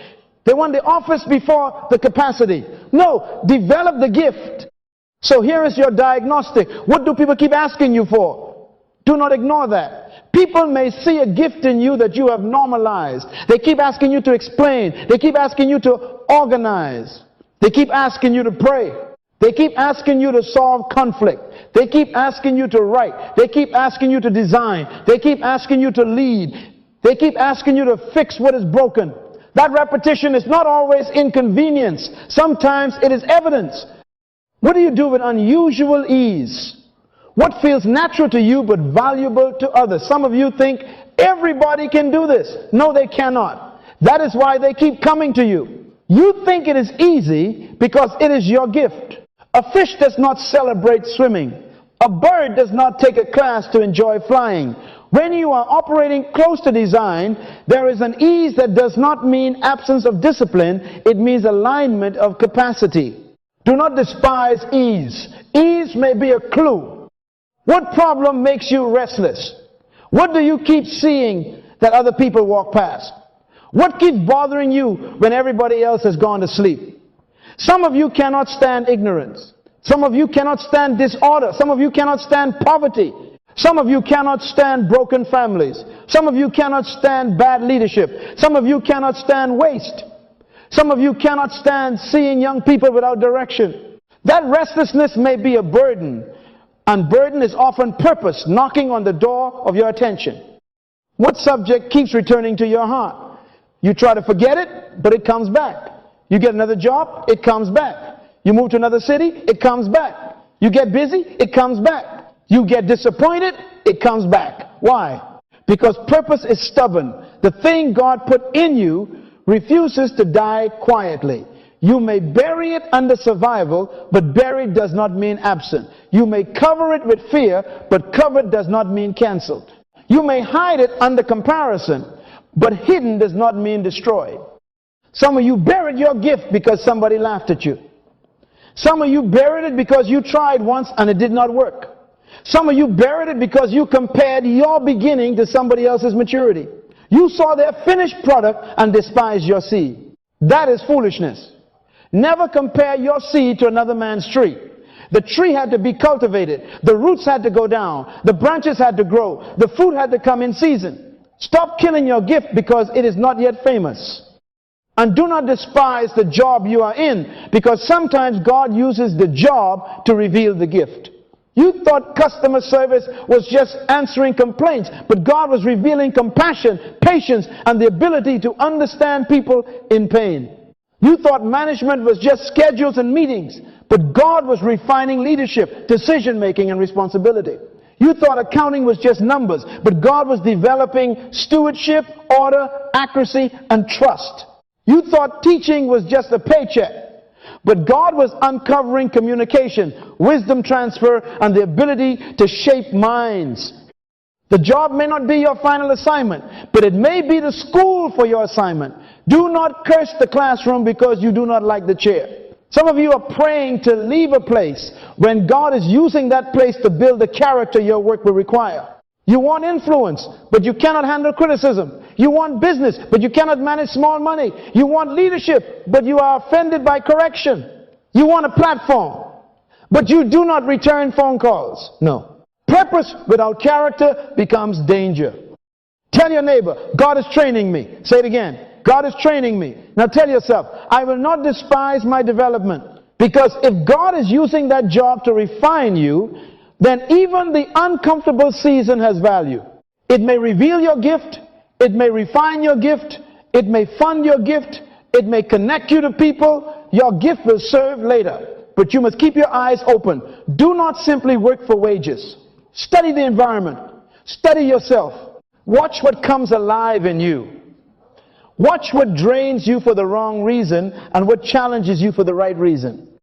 They want the office before the capacity. No, develop the gift. So here is your diagnostic. What do people keep asking you for? Do not ignore that. People may see a gift in you that you have normalized. They keep asking you to explain. They keep asking you to organize. They keep asking you to pray. They keep asking you to solve conflict. They keep asking you to write. They keep asking you to design. They keep asking you to lead. They keep asking you to fix what is broken. That repetition is not always inconvenience. Sometimes it is evidence. What do you do with unusual ease? What feels natural to you but valuable to others? Some of you think everybody can do this. No, they cannot. That is why they keep coming to you. You think it is easy because it is your gift. A fish does not celebrate swimming. A bird does not take a class to enjoy flying. When you are operating close to design, there is an ease that does not mean absence of discipline. It means alignment of capacity. Do not despise ease. Ease may be a clue. What problem makes you restless? What do you keep seeing that other people walk past? What keeps bothering you when everybody else has gone to sleep? Some of you cannot stand ignorance. Some of you cannot stand disorder. Some of you cannot stand poverty. Some of you cannot stand broken families. Some of you cannot stand bad leadership. Some of you cannot stand waste. Some of you cannot stand seeing young people without direction. That restlessness may be a burden, and burden is often purpose knocking on the door of your attention. What subject keeps returning to your heart? You try to forget it, but it comes back. You get another job, it comes back. You move to another city, it comes back. You get busy, it comes back. You get disappointed, it comes back. Why? Because purpose is stubborn. The thing God put in you refuses to die quietly. You may bury it under survival, but buried does not mean absent. You may cover it with fear, but covered does not mean canceled. You may hide it under comparison, but hidden does not mean destroyed. Some of you buried your gift because somebody laughed at you. Some of you buried it because you tried once and it did not work. Some of you buried it because you compared your beginning to somebody else's maturity. You saw their finished product and despised your seed. That is foolishness. Never compare your seed to another man's tree. The tree had to be cultivated. The roots had to go down. The branches had to grow. The fruit had to come in season. Stop killing your gift because it is not yet famous. And do not despise the job you are in, because sometimes God uses the job to reveal the gift. You thought customer service was just answering complaints, but God was revealing compassion, patience, and the ability to understand people in pain. You thought management was just schedules and meetings, but God was refining leadership, decision-making, and responsibility. You thought accounting was just numbers, but God was developing stewardship, order, accuracy, and trust. You thought teaching was just a paycheck, but God was uncovering communication, wisdom transfer, and the ability to shape minds. The job may not be your final assignment, but it may be the school for your assignment. Do not curse the classroom because you do not like the chair. Some of you are praying to leave a place when God is using that place to build the character your work will require. You want influence, but you cannot handle criticism. You want business, but you cannot manage small money. You want leadership, but you are offended by correction. You want a platform, but you do not return phone calls. No. Purpose without character becomes danger. Tell your neighbor, God is training me. Say it again. God is training me. Now tell yourself, I will not despise my development, because if God is using that job to refine you, then even the uncomfortable season has value. It may reveal your gift. It may refine your gift. It may fund your gift. It may connect you to people. Your gift will serve later. But you must keep your eyes open. Do not simply work for wages. Study the environment. Study yourself. Watch what comes alive in you. Watch what drains you for the wrong reason and what challenges you for the right reason.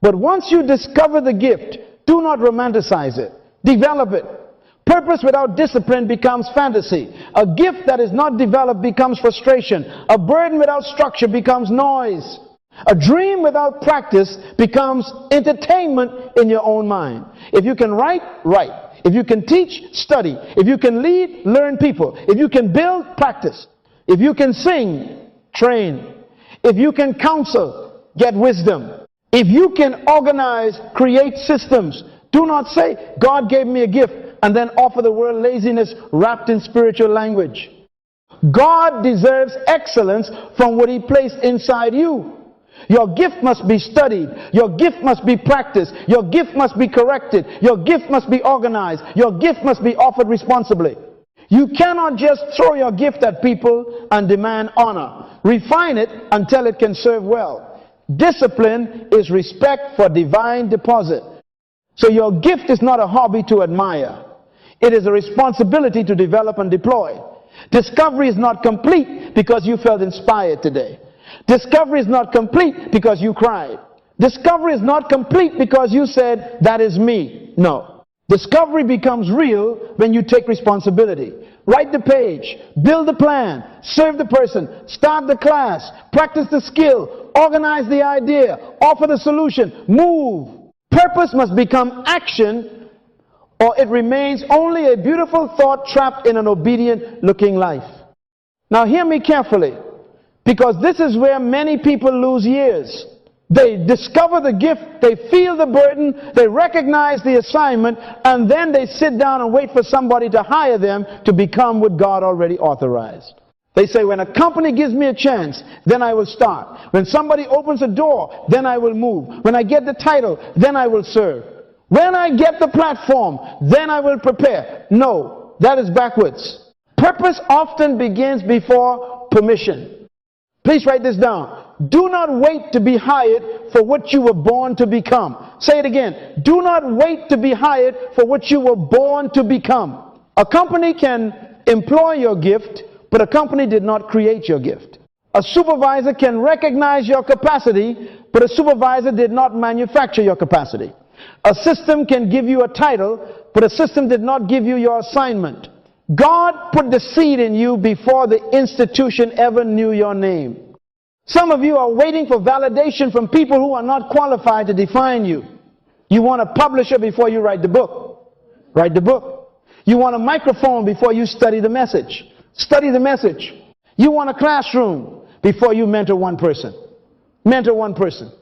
But once you discover the gift, do not romanticize it. Develop it. Purpose without discipline becomes fantasy. A gift that is not developed becomes frustration. A burden without structure becomes noise. A dream without practice becomes entertainment in your own mind. If you can write, write. If you can teach, study. If you can lead, learn people. If you can build, practice. If you can sing, train. If you can counsel, get wisdom. If you can organize, create systems. Do not say, God gave me a gift, and then offer the world laziness wrapped in spiritual language. God deserves excellence from what He placed inside you. Your gift must be studied. Your gift must be practiced. Your gift must be corrected. Your gift must be organized. Your gift must be offered responsibly. You cannot just throw your gift at people and demand honor. Refine it until it can serve well. Discipline is respect for divine deposit. So your gift is not a hobby to admire. It is a responsibility to develop and deploy. Discovery is not complete because you felt inspired today. Discovery is not complete because you cried. Discovery is not complete because you said, that is me. No. Discovery becomes real when you take responsibility. Write the page, build the plan, serve the person, start the class, practice the skill, organize the idea, offer the solution, move. Purpose must become action, or it remains only a beautiful thought trapped in an obedient looking life. Now hear me carefully, because this is where many people lose years. They discover the gift, they feel the burden, they recognize the assignment, and then they sit down and wait for somebody to hire them to become what God already authorized. They say, when a company gives me a chance, then I will start. When somebody opens a door, then I will move. When I get the title, then I will serve. When I get the platform, then I will prepare. No, that is backwards. Purpose often begins before permission. Please write this down. Do not wait to be hired for what you were born to become. Say it again. Do not wait to be hired for what you were born to become. A company can employ your gift, but a company did not create your gift. A supervisor can recognize your capacity, but a supervisor did not manufacture your capacity. A system can give you a title, but a system did not give you your assignment. God put the seed in you before the institution ever knew your name. Some of you are waiting for validation from people who are not qualified to define you. You want a publisher before you write the book. Write the book. You want a microphone before you study the message. Study the message. You want a classroom before you mentor one person. Mentor one person.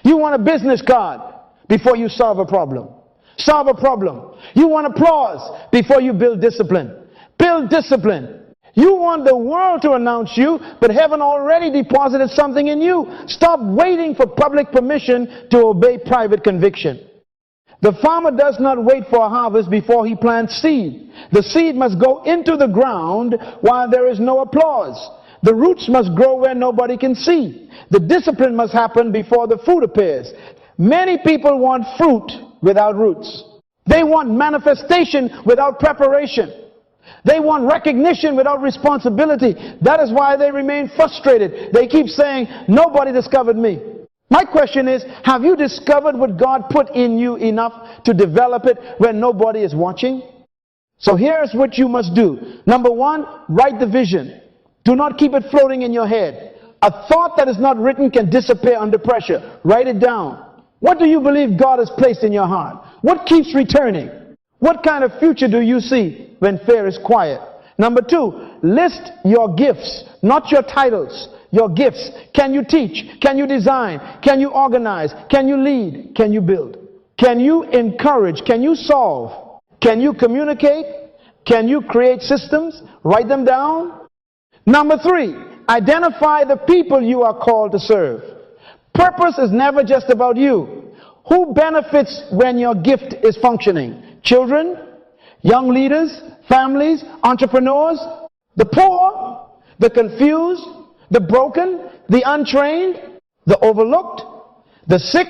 You want a business card before you solve a problem. Solve a problem. You want applause before you build discipline. Build discipline. You want the world to announce you, but heaven already deposited something in you. Stop waiting for public permission to obey private conviction. The farmer does not wait for a harvest before he plants seed. The seed must go into the ground while there is no applause. The roots must grow where nobody can see. The discipline must happen before the fruit appears. Many people want fruit without roots. They want manifestation without preparation. They want recognition without responsibility. That is why they remain frustrated. They keep saying, nobody discovered me. My question is, have you discovered what God put in you enough to develop it when nobody is watching? So here's what you must do. Number one, write the vision. Do not keep it floating in your head. A thought that is not written can disappear under pressure. Write it down. What do you believe God has placed in your heart? What keeps returning? What kind of future do you see when fear is quiet? Number two, list your gifts, not your titles. Your gifts. Can you teach? Can you design? Can you organize? Can you lead? Can you build? Can you encourage? Can you solve? Can you communicate? Can you create systems? Write them down. Number three, identify the people you are called to serve. Purpose is never just about you. Who benefits when your gift is functioning? Children, young leaders, families, entrepreneurs, the poor, the confused, the broken, the untrained, the overlooked, the sick,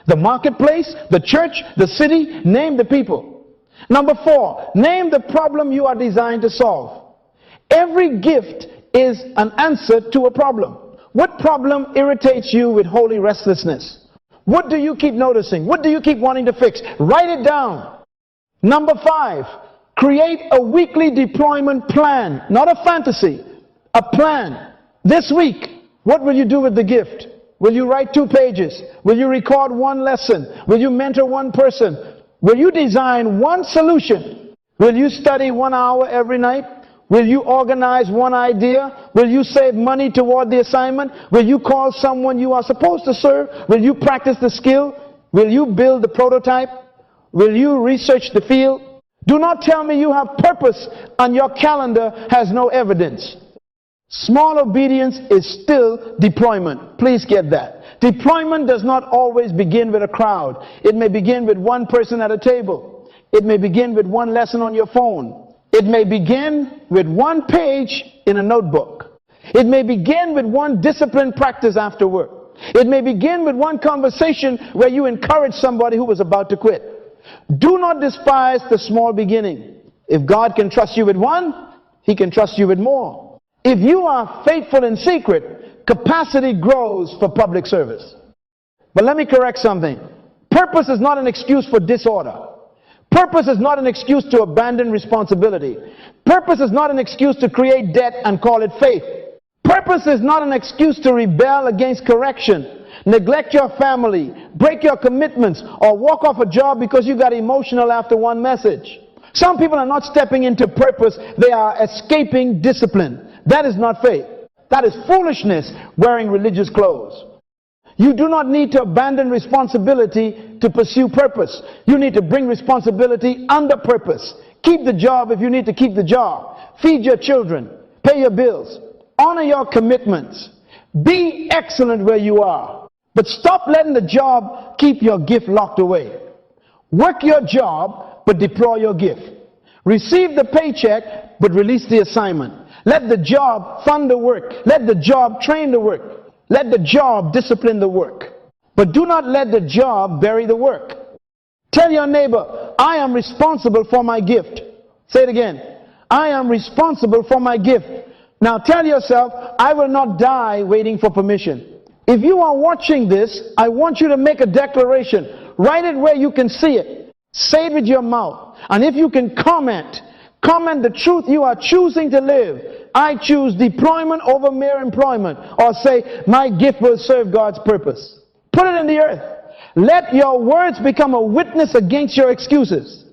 the marketplace, the church, the city. Name the people. Number four, name the problem you are designed to solve. Every gift is an answer to a problem. What problem irritates you with holy restlessness? What do you keep noticing? What do you keep wanting to fix? Write it down. Number five, create a weekly deployment plan, not a fantasy, a plan. This week, what will you do with the gift? Will you write 2 pages? Will you record 1 lesson? Will you mentor 1 person? Will you design 1 solution? Will you study 1 hour every night? Will you organize 1 idea? Will you save money toward the assignment? Will you call someone you are supposed to serve? Will you practice the skill? Will you build the prototype? Will you research the field? Do not tell me you have purpose and your calendar has no evidence. Small obedience is still deployment. Please get that. Deployment does not always begin with a crowd. It may begin with one person at a table. It may begin with one lesson on your phone. It may begin with one page in a notebook. It may begin with one disciplined practice after work. It may begin with one conversation where you encourage somebody who was about to quit. Do not despise the small beginning. If God can trust you with one, He can trust you with more. If you are faithful in secret, capacity grows for public service. But let me correct something. Purpose is not an excuse for disorder. Purpose is not an excuse to abandon responsibility. Purpose is not an excuse to create debt and call it faith. Purpose is not an excuse to rebel against correction, neglect your family, break your commitments, or walk off a job because you got emotional after one message. Some people are not stepping into purpose. They are escaping discipline. That is not faith. That is foolishness wearing religious clothes. You do not need to abandon responsibility to pursue purpose. You need to bring responsibility under purpose. Keep the job if you need to keep the job. Feed your children. Pay your bills. Honor your commitments. Be excellent where you are. But stop letting the job keep your gift locked away. Work your job, but deploy your gift. Receive the paycheck, but release the assignment. Let the job fund the work. Let the job train the work. Let the job discipline the work. But do not let the job bury the work. Tell your neighbor, I am responsible for my gift. Say it again. I am responsible for my gift. Now tell yourself, I will not die waiting for permission. If you are watching this, I want you to make a declaration. Write it where you can see it. Say it with your mouth. And if you can comment the truth you are choosing to live. I choose deployment over mere employment. Or say, my gift will serve God's purpose. Put it in the earth. Let your words become a witness against your excuses.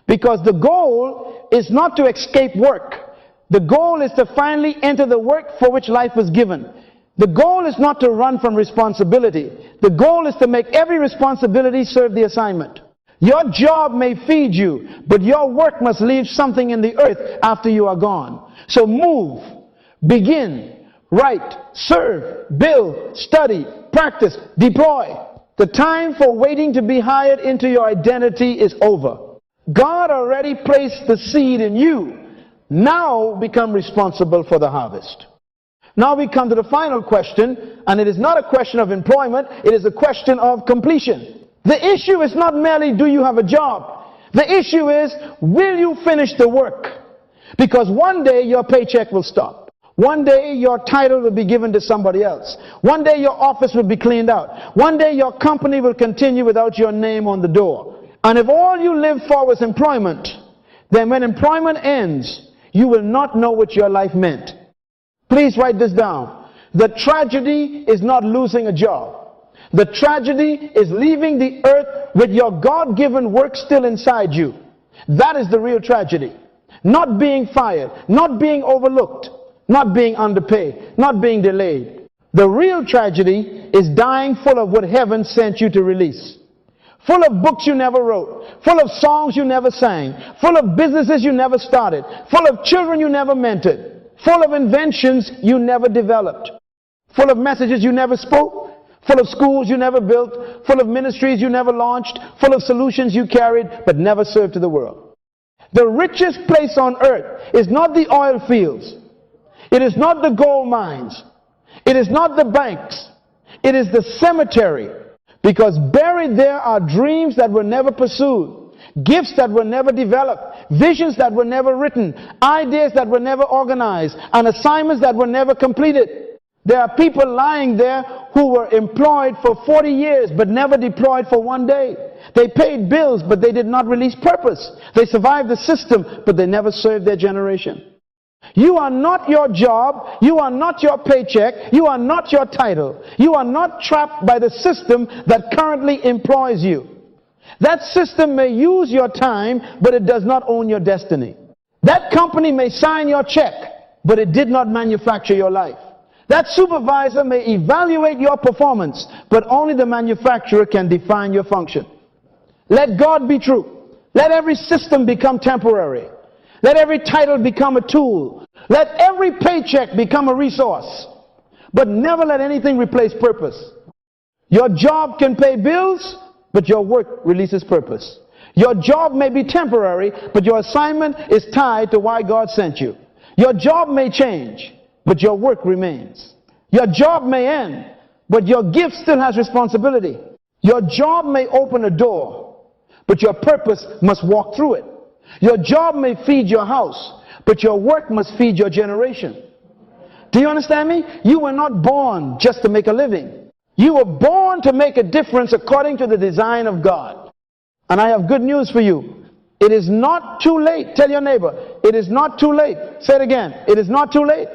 Because the goal is not to escape work. The goal is to finally enter the work for which life was given. The goal is not to run from responsibility. The goal is to make every responsibility serve the assignment. Your job may feed you, but your work must leave something in the earth after you are gone. So move, begin, write, serve, build, study, practice, deploy. The time for waiting to be hired into your identity is over. God already placed the seed in you. Now become responsible for the harvest. Now we come to the final question, and it is not a question of employment, it is a question of completion. The issue is not merely do you have a job. The issue is, will you finish the work? Because one day your paycheck will stop. One day your title will be given to somebody else. One day your office will be cleaned out. One day your company will continue without your name on the door. And if all you live for was employment, then when employment ends, you will not know what your life meant. Please write this down. The tragedy is not losing a job. The tragedy is leaving the earth with your God-given work still inside you. That is the real tragedy. Not being fired, not being overlooked, not being underpaid, not being delayed. The real tragedy is dying full of what heaven sent you to release. Full of books you never wrote, full of songs you never sang, full of businesses you never started, full of children you never mentored, full of inventions you never developed, full of messages you never spoke, full of schools you never built, full of ministries you never launched, full of solutions you carried but never served to the world. The richest place on earth is not the oil fields. It is not the gold mines. It is not the banks. It is the cemetery. Because buried there are dreams that were never pursued, gifts that were never developed, visions that were never written, ideas that were never organized, and assignments that were never completed. There are people lying there who were employed for 40 years but never deployed for one day. They paid bills but they did not release purpose. They survived the system but they never served their generation. You are not your job. You are not your paycheck. You are not your title. You are not trapped by the system that currently employs you. That system may use your time, but it does not own your destiny. That company may sign your check, but it did not manufacture your life. That supervisor may evaluate your performance, but only the manufacturer can define your function. Let God be true. Let every system become temporary. Let every title become a tool. Let every paycheck become a resource. But never let anything replace purpose. Your job can pay bills, but your work releases purpose. Your job may be temporary, but your assignment is tied to why God sent you. Your job may change, but your work remains. Your job may end, but your gift still has responsibility. Your job may open a door, but your purpose must walk through it. Your job may feed your house, but your work must feed your generation. Do you understand me? You were not born just to make a living. You were born to make a difference according to the design of God. And I have good news for you. It is not too late. Tell your neighbor, it is not too late. Say it again. It is not too late.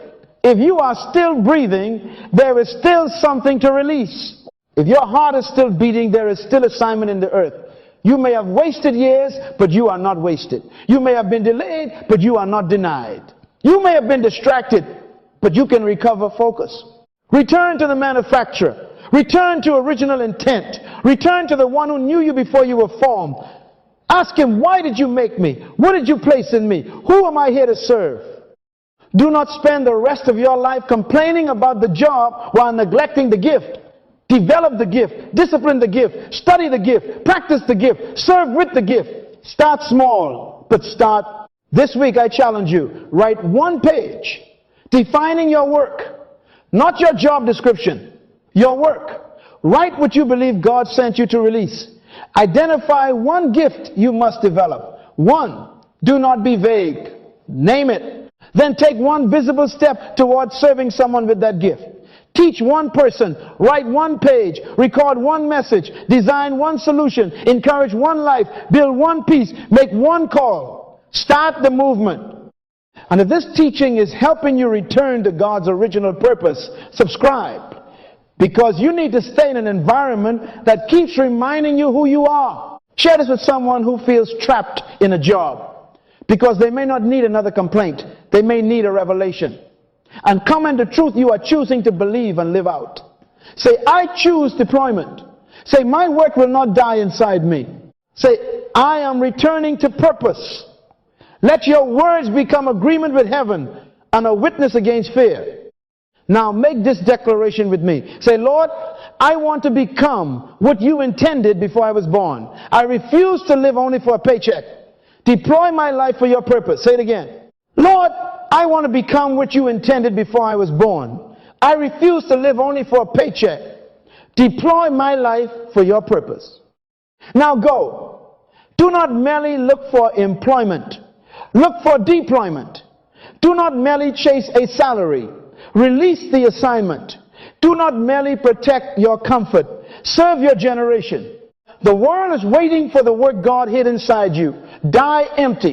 If you are still breathing, there is still something to release. If your heart is still beating, there is still assignment in the earth. You may have wasted years, but you are not wasted. You may have been delayed, but you are not denied. You may have been distracted, but you can recover focus. Return to the manufacturer. Return to original intent. Return to the one who knew you before you were formed. Ask him, why did you make me? What did you place in me? Who am I here to serve? Do not spend the rest of your life complaining about the job while neglecting the gift. Develop the gift. Discipline the gift. Study the gift. Practice the gift. Serve with the gift. Start small, but start. This week I challenge you. Write one page defining your work. Not your job description. Your work. Write what you believe God sent you to release. Identify one gift you must develop. One. Do not be vague. Name it. Then take one visible step towards serving someone with that gift. Teach one person. Write one page. Record one message. Design one solution. Encourage one life. Build one peace. Make one call. Start the movement. And if this teaching is helping you return to God's original purpose, subscribe. Because you need to stay in an environment that keeps reminding you who you are. Share this with someone who feels trapped in a job. Because they may not need another complaint. They may need a revelation. And come into truth you are choosing to believe and live out. Say, I choose deployment. Say, my work will not die inside me. Say, I am returning to purpose. Let your words become agreement with heaven and a witness against fear. Now make this declaration with me. Say, Lord, I want to become what you intended before I was born. I refuse to live only for a paycheck. Deploy my life for your purpose. Say it again. Lord, I want to become what you intended before I was born. I refuse to live only for a paycheck. Deploy my life for your purpose. Now go. Do not merely look for employment. Look for deployment. Do not merely chase a salary. Release the assignment. Do not merely protect your comfort. Serve your generation. The world is waiting for the work God hid inside you. Die empty.